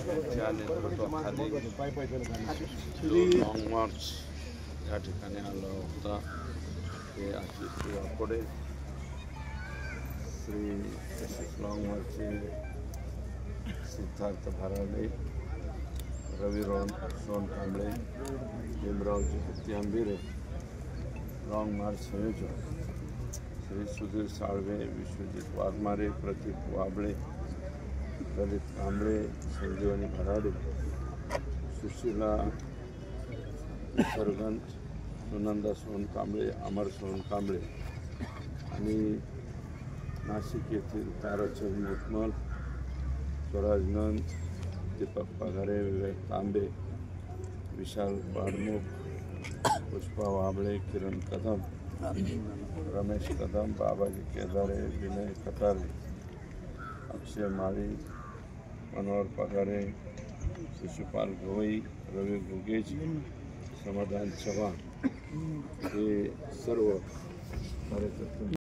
यांच्या नेतृत्वाखाली long march या ठिकाणी आला होता. ते आशिष वाकोडे श्री लॉंग मार्चचे सिद्धार्थ भाराडे, रवी सोनकांबळे, भीमरावजी हत्ती लॉंग मार्च संयोजक श्री सुधीर साळवे, विश्वजित वाघमारे, प्रतीक वाबळे, ललित कांबळे, संजीवनी भराडे, सुशीला सरगंज, सुनंदा सोनकांबळे, अमर सोनकांबळे आणि नाशिक येथील ताराचंद मुकमल, स्वराज नंद, दीपक पगारे, विवेक तांबे, विशाल पाडमुख, पुष्पा वाबळे, किरण कदम, रमेश कदम, बाबाजी केदारे, विनय कटारे, अक्षय माळी, मनोहर पगारे, शिशुपाल गवई, रवी गुगेज, समाधान चव्हाण हे सर्व कार्यकर्ते